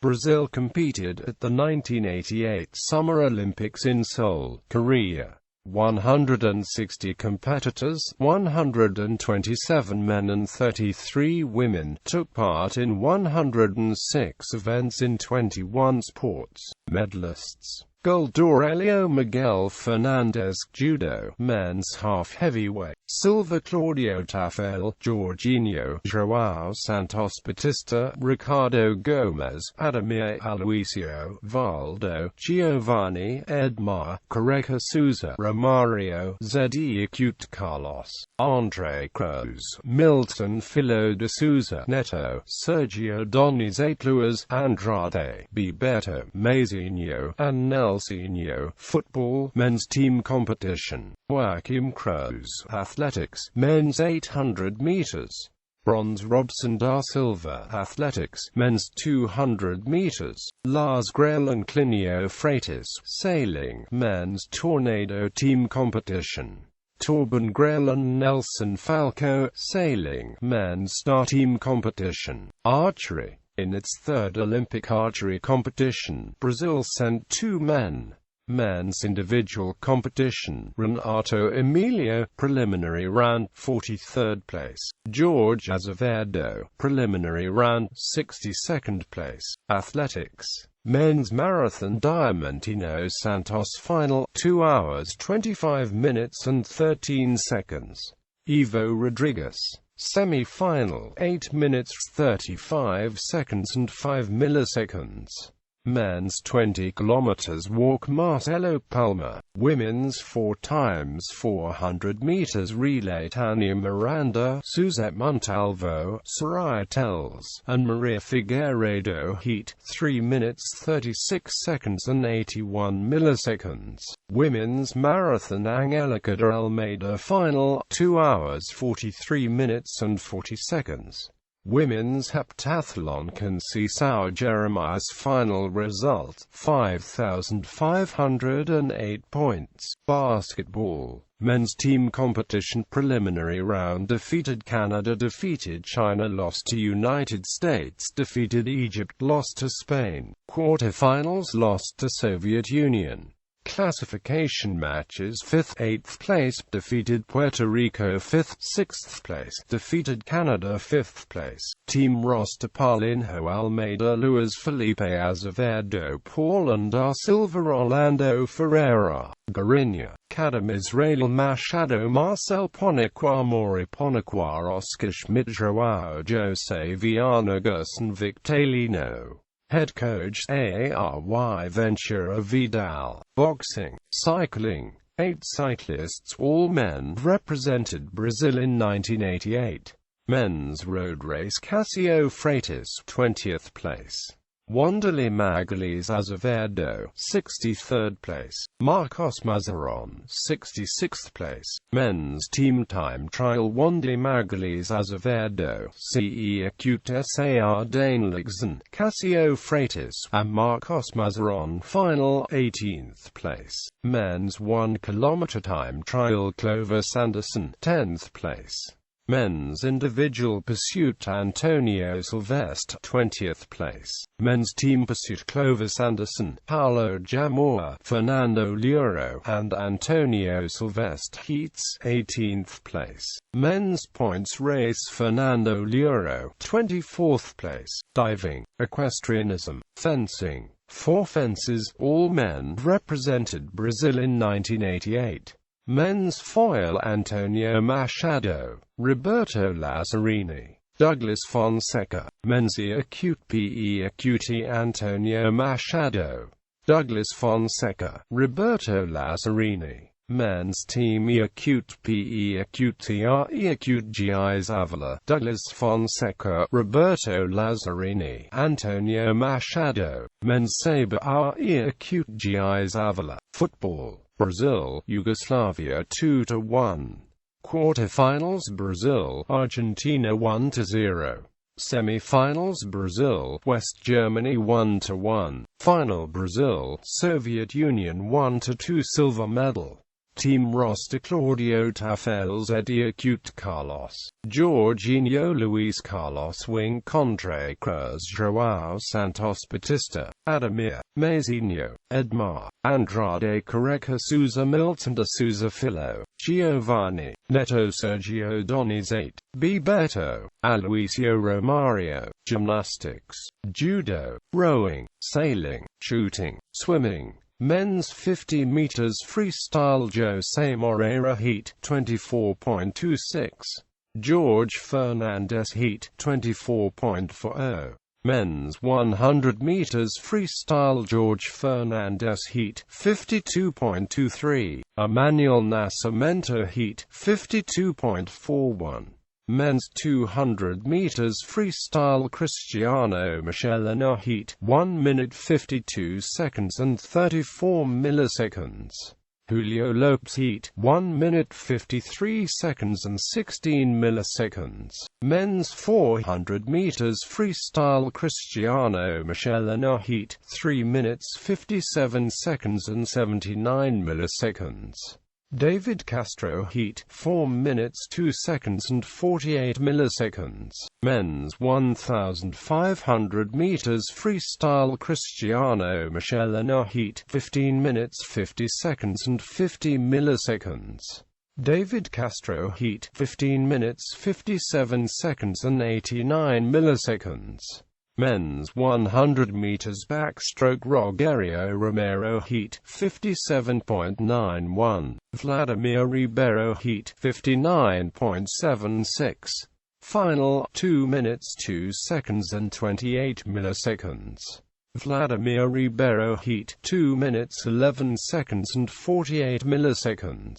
Brazil competed at the 1988 Summer Olympics in Seoul, Korea. 160 competitors, 127 men and 33 women, took part in 106 events in 21 sports. Medalists: Gold Aurelio Miguel Fernandez, Judo, Men's Half Heavyweight; Silver Claudio Tafel, Jorginho João Santos Batista, Ricardo Gomes, Ademir Aloisio, Valdo, Giovanni Edmar, Correca Souza, Romario, Zé Acute Carlos, André Cruz, Milton Filo de Souza, Neto, Sergio Donizete Luiz, Andrade, Bebeto, Mazinho, and Nelsinho. Football, men's team competition. Joaquim Cruz, athletics, men's 800 meters. Bronze, Robson da Silva, athletics, men's 200 meters. Lars Grael and Clinio Freitas, sailing, men's tornado team competition. Torben Grael and Nelson Falco, sailing, men's star team competition. Archery. In its third Olympic archery competition, Brazil sent 2 men. Men's individual competition, Renato Emilio, preliminary round, 43rd place. George Azevedo, preliminary round, 62nd place. Athletics. Men's marathon, Diamantino Santos, final, 2 hours 25 minutes and 13 seconds. Ivo Rodrigues, semi-final, 8 minutes 35 seconds and 5 milliseconds. Men's 20 km walk, Marcelo Palma. Women's 4x400 meters relay, Tânia Miranda, Suzette Montalvo, Soraya Telles, and Maria Figueiredo. Heat, 3 minutes 36 seconds and 81 milliseconds. Women's marathon, Angelica de Almeida, final, 2 hours 43 minutes and 40 seconds. Women's heptathlon, Conceição Jeremias, final result, 5,508 points. Basketball. Men's team competition, preliminary round, defeated Canada, defeated China, lost to United States, defeated Egypt, lost to Spain. Quarterfinals, lost to Soviet Union. Classification matches: 5th, 8th place, defeated Puerto Rico; 5th, 6th place, defeated Canada; 5th place. Team roster: Paulinho Almeida, Luiz Felipe Azevedo, Paulo da Silva, Orlando Ferreira, Garinha, Cadem Israel Machado, Marcel Poniquar, Maury Poniquar, Oscar Schmidt, João José Viana, Gerson Victorino. Head coach: Ary Ventura Vidal. Boxing. Cycling. 8 cyclists, all men, represented Brazil in 1988. Men's road race, Cássio Freitas, 20th place. Wanderlei Magalhães Azevedo, 63rd place. Marcos Mazaron, 66th place. Men's team time trial, Wanderlei Magalhães Azevedo, CE Acute Sar Dainligson, Cássio Freitas, and Marcos Mazaron, final, 18th place. Men's 1 km time trial, Clovis Anderson, 10th place. Men's individual pursuit, Antonio Silvestre, 20th place. Men's team pursuit, Clovis Anderson, Paulo Jamor, Fernando Luro, and Antonio Silvestre. Heats, 18th place. Men's points race, Fernando Luro, 24th place. Diving. Equestrianism. Fencing. 4 fences, all men, represented Brazil in 1988. Men's foil, Antonio Machado, Roberto Lazzarini, Douglas Fonseca. Men's acute PE acute, Antonio Machado, Douglas Fonseca, Roberto Lazzarini. Men's team acute PE acute RE acute GI Zavala, Douglas Fonseca, Roberto Lazzarini, Antonio Machado. Men's sabre RE acute GI Zavala. Football. Brazil, Yugoslavia 2-1. Quarterfinals, Brazil, Argentina 1-0. Semi-finals, Brazil, West Germany 1-1. Final, Brazil, Soviet Union 1-2. Silver medal. team roster: Claudio Tafarel, Eddie Acute, Carlos Jorginho, Luis Carlos Wing, Contre Cruz, João Santos Batista, Ademir Mazinho, Edmar Andrade, Careca Souza, Milton de Souza Filho, Giovanni Neto, Sergio Donizete, Bebeto, Aloisio Romario. Gymnastics, judo, rowing, sailing, shooting, swimming. Men's 50 meters freestyle: Jose Moreira, heat 24.26. George Fernandez, heat 24.40. Men's 100 meters freestyle: George Fernandez, heat 52.23. Emmanuel Nascimento, heat 52.41. Men's 200 meters freestyle: Cristiano Michelena, heat 1 minute 52 seconds and 34 milliseconds. Julio Lopes, heat 1 minute 53 seconds and 16 milliseconds. Men's 400 meters freestyle: Cristiano Michelena, heat 3 minutes 57 seconds and 79 milliseconds. David Castro, heat 4 minutes 2 seconds and 48 milliseconds. Men's 1,500 meters freestyle: Cristiano Michelena, heat 15 minutes 50 seconds and 50 milliseconds. David Castro, heat 15 minutes 57 seconds and 89 milliseconds. Men's 100 meters backstroke: Rogerio Romero, heat 57.91. Vladimir Ribeiro, heat 59.76. Final, 2 minutes 2 seconds and 28 milliseconds. Vladimir Ribeiro, heat 2 minutes 11 seconds and 48 milliseconds.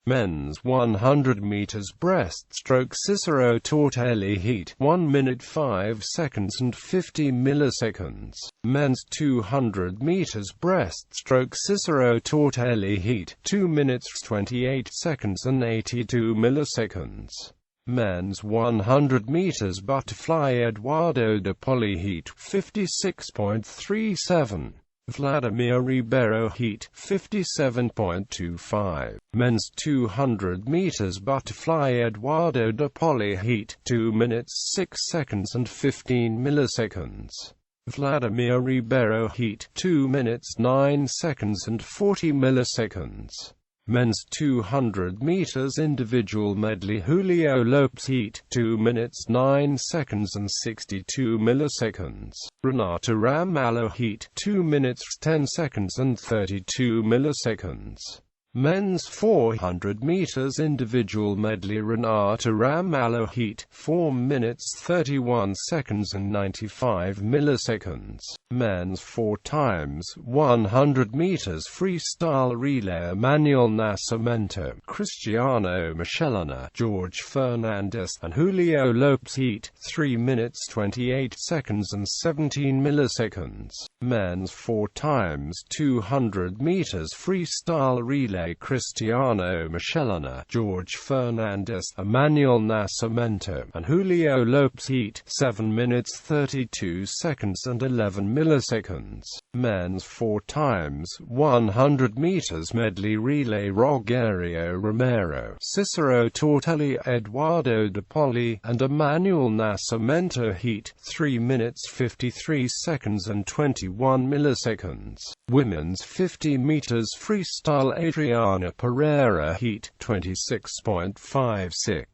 Men's 100 meters breaststroke: Cicero Tortelli, heat 1 minute 5 seconds and 50 milliseconds. Men's 200 meters breaststroke: Cicero Tortelli, heat 2 minutes 28 seconds and 82 milliseconds. Men's 100 meters butterfly: Eduardo De Poli, heat 56.37. Vladimir Ribeiro, heat 57.25. Men's 200 meters butterfly: Eduardo De Poli, heat 2 minutes 6 seconds and 15 milliseconds. Vladimir Ribeiro, heat 2 minutes 9 seconds and 40 milliseconds. Men's 200 meters individual medley: Julio Lopes, heat 2 minutes 9 seconds and 62 milliseconds. Renato Ramalho, heat 2 minutes 10 seconds and 32 milliseconds. Men's 400 meters individual medley: Renato Ramalho, heat 4 minutes 31 seconds and 95 milliseconds. Men's 4x100 meters freestyle relay: Emmanuel Nascimento, Cristiano Michelena, George Fernandez, and Julio Lopes, heat 3 minutes 28 seconds and 17 milliseconds. Men's 4x200 meters freestyle relay: Cristiano Michelena, George Fernandez, Emmanuel Nascimento, and Julio Lopes, heat 7 minutes 32 seconds and 11 milliseconds. Men's 4x100 meters medley relay: Rogerio Romero, Cicero Tortelli, Eduardo De Poli, and Emmanuel Nascimento, heat 3 minutes 53 seconds and 21 milliseconds. Women's 50 meters freestyle: Adriana Pereira, heat 26.56.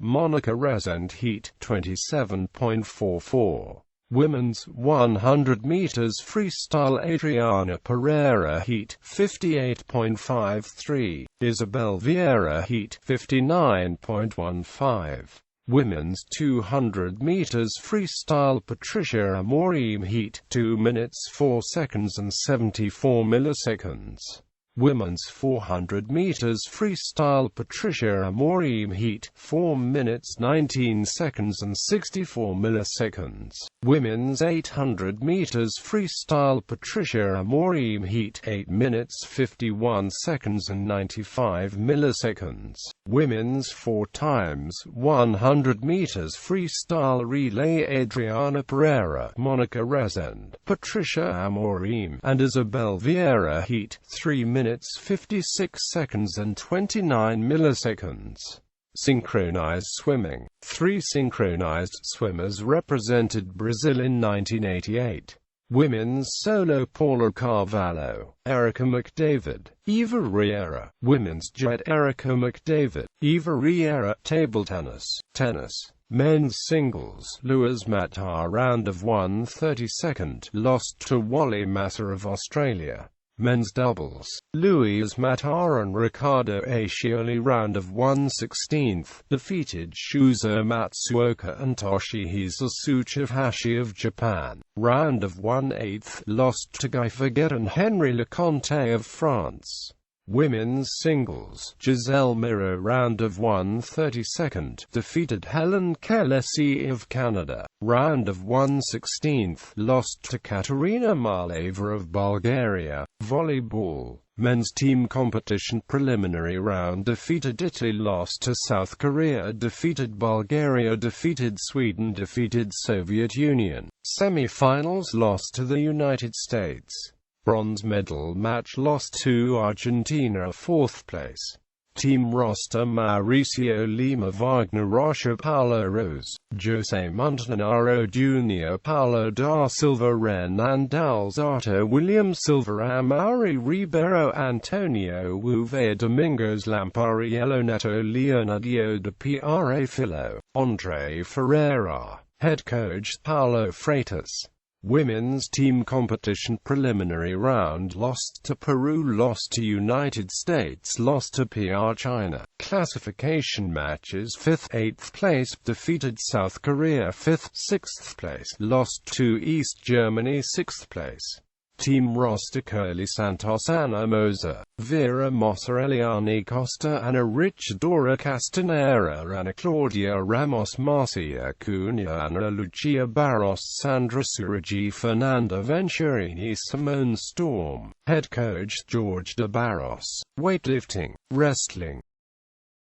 Monica Rezende, heat 27.44. Women's 100 meters freestyle: Adriana Pereira, heat 58.53. Isabel Vieira, heat 59.15. Women's 200 meters freestyle: Patricia Amorim, heat 2 minutes 4 seconds and 74 milliseconds. Women's 400 meters freestyle: Patricia Amorim, heat 4 minutes 19 seconds and 64 milliseconds. Women's 800 meters freestyle: Patricia Amorim, heat 8 minutes 51 seconds and 95 milliseconds. Women's 4x100 meters freestyle relay: Adriana Pereira, Monica Rezende, Patricia Amorim, and Isabel Vieira, heat 3 minutes minutes 56 seconds and 29 milliseconds. Synchronized swimming. 3 synchronized swimmers represented Brazil in 1988. Women's solo: Paula Carvalho, Erica McDavid, Eva Riera. Women's jet: Erica McDavid, Eva Riera. Table tennis. Men's singles: Luis Mattar, round of 1/32, lost to Wally Massa of Australia. Men's doubles: Luis Mattar and Ricardo Ascioli, round of 1/16, defeated Shuzo Matsuoka and Toshihisa Tsuchihashi of Japan. Round of 1/8, lost to Guy Forget and Henry Leconte of France. Women's singles: Giselle Miro, round of 1/32, defeated Helen Kelesi of Canada. Round of 1/16, lost to Katerina Maleva of Bulgaria. Volleyball. Men's team competition preliminary round: defeated Italy, lost to South Korea, defeated Bulgaria, defeated Sweden, defeated Soviet Union. Semi-finals: lost to the United States. Bronze medal match: lost to Argentina, 4th place. Team roster: Mauricio Lima, Wagner Rocha, Paulo Rose, Jose Montanaro Jr., Paulo da Silva, Renan Dalzotto, William Silva, Amaury Ribeiro, Antonio Uvea, Domingos Lampariello, Neto, Leonardo de Piare Filo, Andre Ferreira. Head coach: Paulo Freitas. Women's team competition preliminary round: lost to Peru, lost to United States, lost to PR China. Classification matches: 5th, 8th place, defeated South Korea, 5th, 6th place, lost to East Germany, 6th place. Team roster: Curly Santos, Ana Moser, Vera Mossa, Eliane Costa, Ana Rich, Dora Castanera, Ana Claudia Ramos, Marcia Cunha, Ana Lucia Barros, Sandra Surigi, Fernanda Venturini, Simone Storm. Head coach: George de Barros. Weightlifting. Wrestling.